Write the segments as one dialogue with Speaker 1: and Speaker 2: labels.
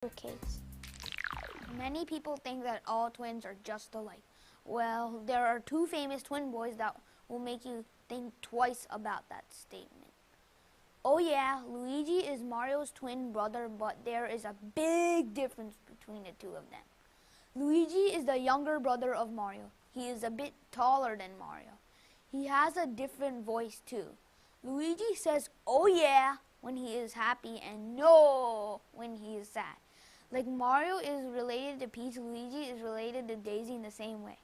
Speaker 1: for kids. Many people think that all twins are just alike. Well, there are two famous twin boys that will make you think twice about that statement. Oh yeah, Luigi is Mario's twin brother, but there is a big difference between the two of them. Luigi is the younger brother of Mario. He is a bit taller than Mario. He has a different voice too. Luigi says, oh yeah, when he is happy and no when he is sad. Like Mario is related to Peach, Luigi is related to Daisy in the same way.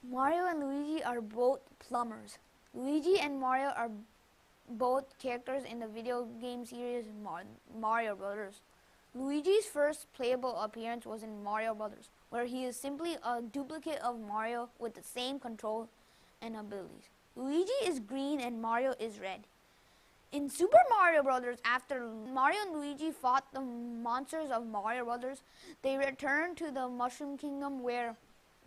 Speaker 1: Mario and Luigi are both plumbers. Luigi and Mario are both characters in the video game series Mario Brothers. Luigi's first playable appearance was in Mario Brothers, where he is simply a duplicate of Mario with the same control and abilities. Luigi is green and Mario is red. In Super Mario Brothers, after Mario and Luigi fought the monsters of Mario Brothers, they returned to the Mushroom Kingdom where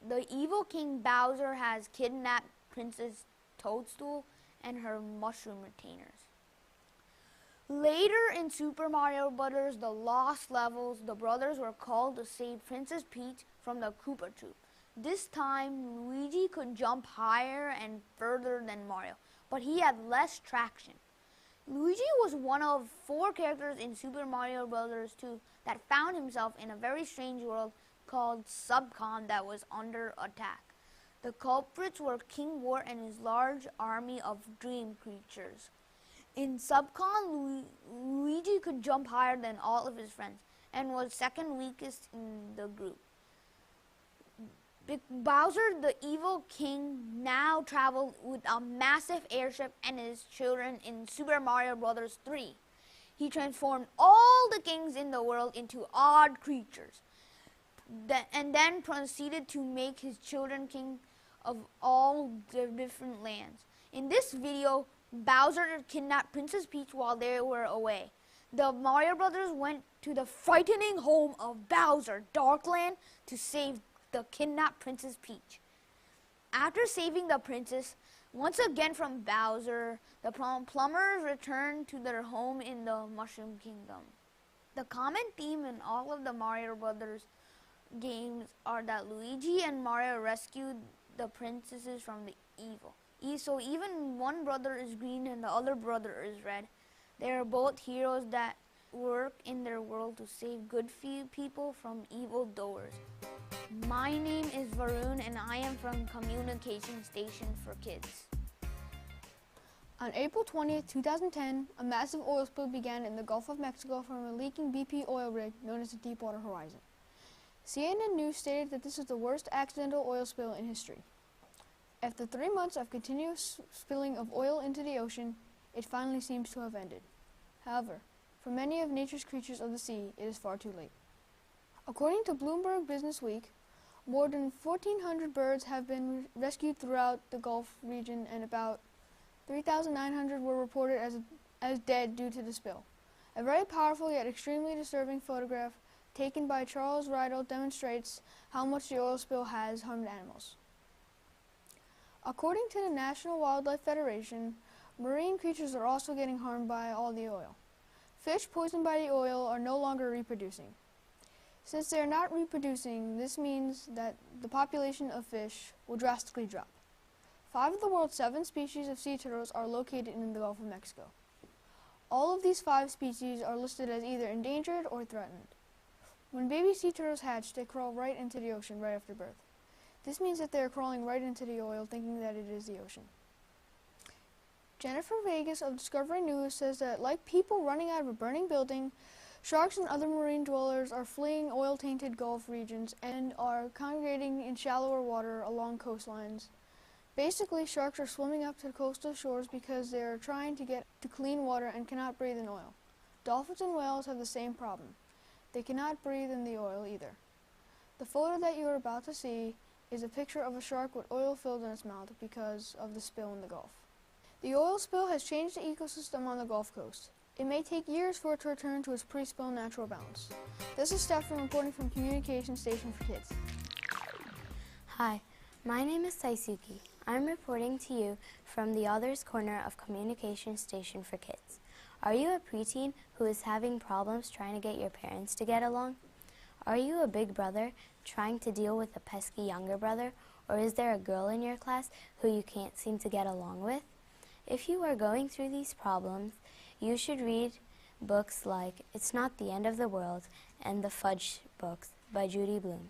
Speaker 1: the evil King Bowser has kidnapped Princess Toadstool and her mushroom retainers. Later in Super Mario Brothers, the Lost Levels, the brothers were called to save Princess Peach from the Koopa Troop. This time, Luigi could jump higher and further than Mario, but he had less traction. Luigi was one of 4 characters in Super Mario Bros. 2 that found himself in a very strange world called Subcon that was under attack. The culprits were King War and his large army of dream creatures. In Subcon, Luigi could jump higher than all of his friends and was second weakest in the group. Bowser, the evil king, now traveled with a massive airship and his children in Super Mario Bros. 3. He transformed all the kings in the world into odd creatures, and then proceeded to make his children king of all the different lands. In this video, Bowser kidnapped Princess Peach while they were away. The Mario Brothers went to the frightening home of Bowser, Darkland, to save the kidnapped Princess Peach. After saving the princess, once again from Bowser, the plumbers returned to their home in the Mushroom Kingdom. The common theme in all of the Mario Brothers games are that Luigi and Mario rescued the princesses from the evil. So even one brother is green and the other brother is red. They are both heroes that work in their world to save good people from evil doers. My name is Varun and I am from Communication Station for Kids.
Speaker 2: On April 20th, 2010, a massive oil spill began in the Gulf of Mexico from a leaking BP oil rig known as the Deepwater Horizon. CNN News stated that this was the worst accidental oil spill in history. After 3 months of continuous spilling of oil into the ocean, it finally seems to have ended. However, for many of nature's creatures of the sea, it is far too late. According to Bloomberg Business Week, more than 1,400 birds have been rescued throughout the Gulf region and about 3,900 were reported as dead due to the spill. A very powerful yet extremely disturbing photograph taken by Charles Riddle demonstrates how much the oil spill has harmed animals. According to the National Wildlife Federation, marine creatures are also getting harmed by all the oil. Fish poisoned by the oil are no longer reproducing. Since they are not reproducing, this means that the population of fish will drastically drop. 5 of the world's 7 species of sea turtles are located in the Gulf of Mexico. All of these 5 species are listed as either endangered or threatened. When baby sea turtles hatch, they crawl right into the ocean right after birth. This means that they are crawling right into the oil, thinking that it is the ocean. Jennifer Vegas of Discovery News says that like people running out of a burning building, sharks and other marine dwellers are fleeing oil-tainted Gulf regions and are congregating in shallower water along coastlines. Basically, sharks are swimming up to coastal shores because they are trying to get to clean water and cannot breathe in oil. Dolphins and whales have the same problem. They cannot breathe in the oil either. The photo that you are about to see is a picture of a shark with oil filled in its mouth because of the spill in the Gulf. The oil spill has changed the ecosystem on the Gulf Coast. It may take years for it to return to its pre-spill natural balance. This is Stefan reporting from Communication Station for Kids.
Speaker 3: Hi, my name is Saisuki. I'm reporting to you from the Other's Corner of Communication Station for Kids. Are you a preteen who is having problems trying to get your parents to get along? Are you a big brother trying to deal with a pesky younger brother, or is there a girl in your class who you can't seem to get along with? If you are going through these problems, you should read books like It's Not the End of the World and The Fudge Books by Judy Blume.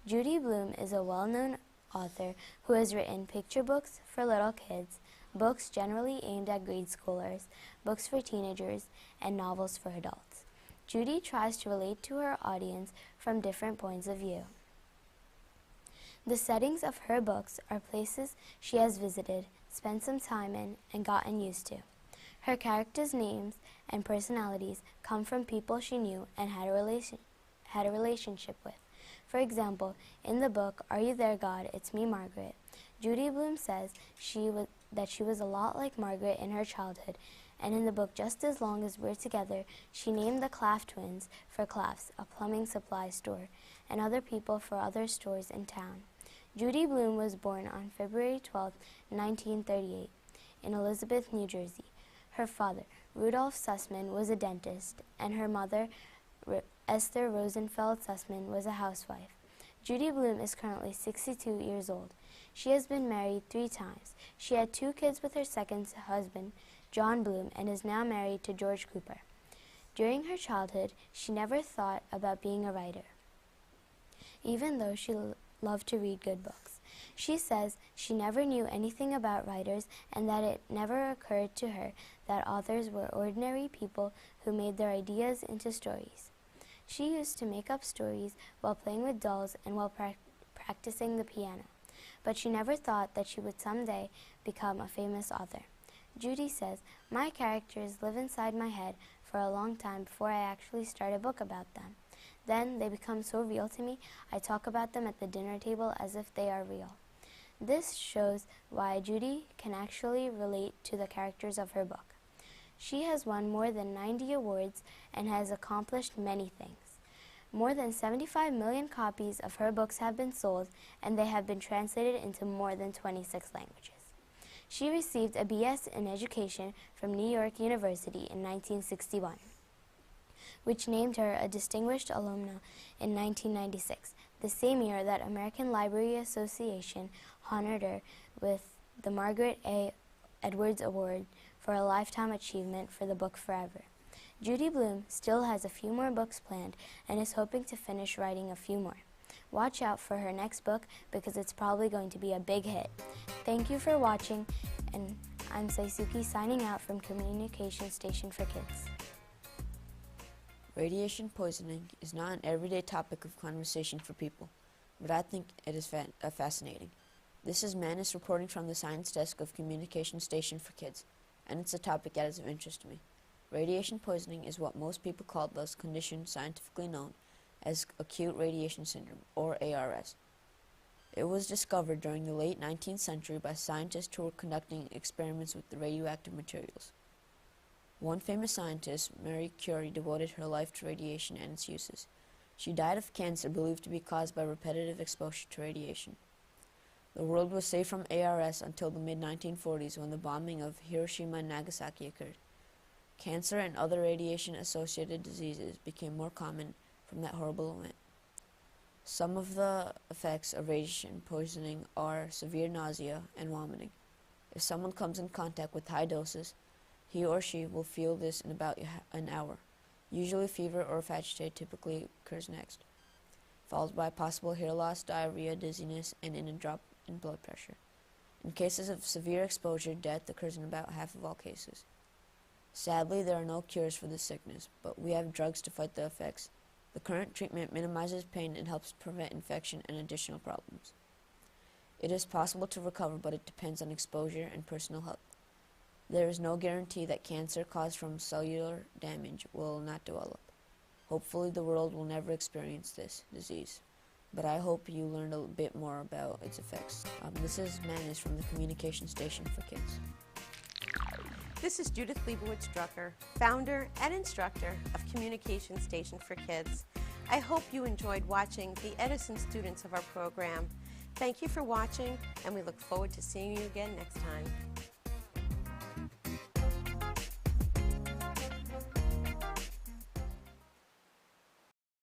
Speaker 3: Judy Blume is a well-known author who has written picture books for little kids, books generally aimed at grade schoolers, books for teenagers, and novels for adults. Judy tries to relate to her audience from different points of view. The settings of her books are places she has visited, spent some time in, and gotten used to. Her characters' names and personalities come from people she knew and had a relationship with. For example, in the book Are You There, God? It's Me, Margaret, Judy Blume says that she was a lot like Margaret in her childhood, and in the book Just As Long As We're Together, she named the Claff twins for Claff's, a plumbing supply store, and other people for other stores in town. Judy Blume was born on February 12, 1938, in Elizabeth, New Jersey. Her father, Rudolph Sussman, was a dentist, and her mother, Esther Rosenfeld Sussman, was a housewife. Judy Blume is currently 62 years old. She has been married 3 times. She had 2 kids with her second husband, John Blume, and is now married to George Cooper. During her childhood, she never thought about being a writer, even though she loved to read good books. She says she never knew anything about writers and that it never occurred to her that authors were ordinary people who made their ideas into stories. She used to make up stories while playing with dolls and while practicing the piano, but she never thought that she would someday become a famous author. Judy says, "My characters live inside my head for a long time before I actually start a book about them. Then they become so real to me, I talk about them at the dinner table as if they are real." This shows why Judy can actually relate to the characters of her book. She has won more than 90 awards and has accomplished many things. More than 75 million copies of her books have been sold, and they have been translated into more than 26 languages. She received a BS in education from New York University in 1961, which named her a distinguished alumna in 1996, the same year that American Library Association honored her with the Margaret A. Edwards Award for a lifetime achievement for the book Forever. Judy Blume still has a few more books planned and is hoping to finish writing a few more. Watch out for her next book because it's probably going to be a big hit. Thank you for watching, and I'm Saisuki signing out from Communication Station for Kids.
Speaker 4: Radiation poisoning is not an everyday topic of conversation for people, but I think it is fascinating. This is Manas reporting from the science desk of Communication Station for Kids, and it's a topic that is of interest to me. Radiation poisoning is what most people call the condition scientifically known as acute radiation syndrome, or ARS. It was discovered during the late 19th century by scientists who were conducting experiments with the radioactive materials. One famous scientist, Marie Curie, devoted her life to radiation and its uses. She died of cancer believed to be caused by repetitive exposure to radiation. The world was safe from ARS until the mid-1940s when the bombing of Hiroshima and Nagasaki occurred. Cancer and other radiation-associated diseases became more common from that horrible event. Some of the effects of radiation poisoning are severe nausea and vomiting. If someone comes in contact with high doses, he or she will feel this in about an hour. Usually fever or fatigue typically occurs next, followed by possible hair loss, diarrhea, dizziness, and a drop in blood pressure. In cases of severe exposure, death occurs in about half of all cases. Sadly, there are no cures for this sickness, but we have drugs to fight the effects. The current treatment minimizes pain and helps prevent infection and additional problems. It is possible to recover, but it depends on exposure and personal health. There is no guarantee that cancer caused from cellular damage will not develop. Hopefully the world will never experience this disease, but I hope you learned a bit more about its effects. This is Manas from the Communication Station for Kids.
Speaker 5: This is Judith Leibowitz-Drucker, founder and instructor of Communication Station for Kids. I hope you enjoyed watching the Edison students of our program. Thank you for watching, and we look forward to seeing you again next time.